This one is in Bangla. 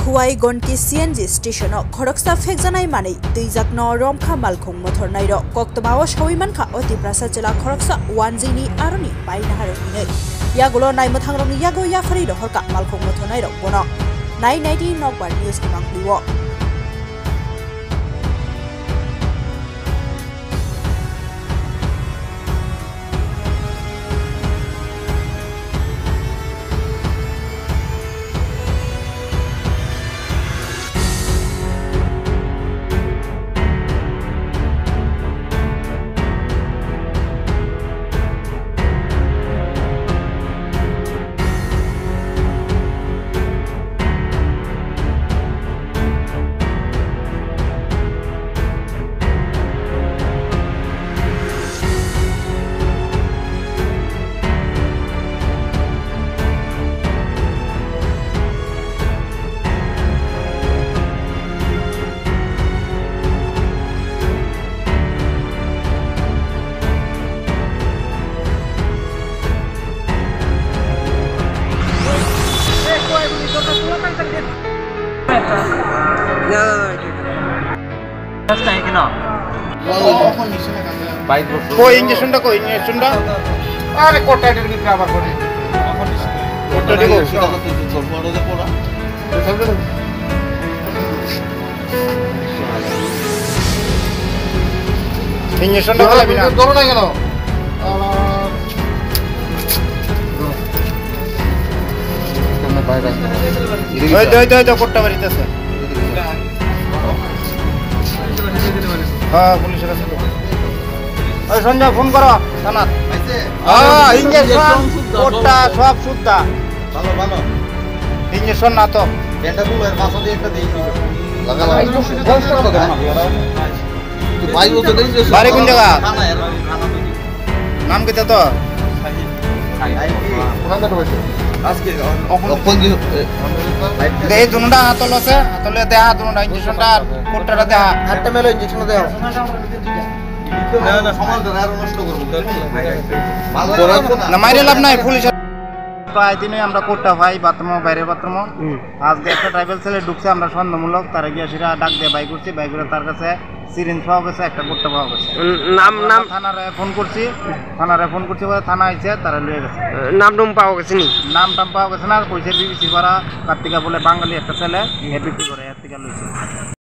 Huai Gonki CNG station Khoroksa Fekjanai Mani Tuijakno Romkha Malkhung Mothornairo Koktobao Shawimanka Oti Prasachela Khoroksa Wanjini Aroni Paina Harone Yagulo Naimathangrong Yago Yafarido Horka Malkhung Mothornairo Bono 990 Nokbar News Kimangpliwo Koi injection da are kota dir ki abar kore kota dibo injection da kala bina doro na gelo kena বাইরে ওই কটা বাড়িতেছে হ্যাঁ পুলিশের কাছে ওই সঞ্জয় ফোন করো থানা হ্যাঁ ইঞ্জেকশন কোটটা সব সুদ্ধা ভালো ভালো ইঞ্জেকশন না তো এটা দুলের মাছ দিয়ে একটা দেই লাগা ভাই কত দেন ভাই বলতে দেই যে বাড়ি কোন জায়গা নাম কি তো কোন জায়গা বসে আজকে অপন দেই দুনটা হাতল আছে হাতলে দেয়া দুনটা ইঞ্জেকশনটা কোটটা দেয়া হাতটা মেলো ইঞ্জেকশন দেয়া না মাইরে লাভ নাই পুলিশ প্রায় দিনে আমরা কোটটা ভাই বাথরুম বাইরে বাথরুম আজকে একটা ট্রাইবেল ছেলে ঢুকছে আমরা সন্দেহমূলক তারা গিয়ে সেটা ডাক দিয়ে বাই করছি বাই করে তার কাছে সিরিঞ্জ পাওয়া গেছে একটা কোটটা পাওয়া গেছে নাম থানারে ফোন করছি বলে থানা আইছে তারা লয়ে গেছে নাম পাওয়া গেছে নাম পাওয়া গেছে না কইছে বিবিসি পাড়া কার্তিকা বলে বাঙালি একটা ছেলে বিক্রি করে এর থেকে লইছে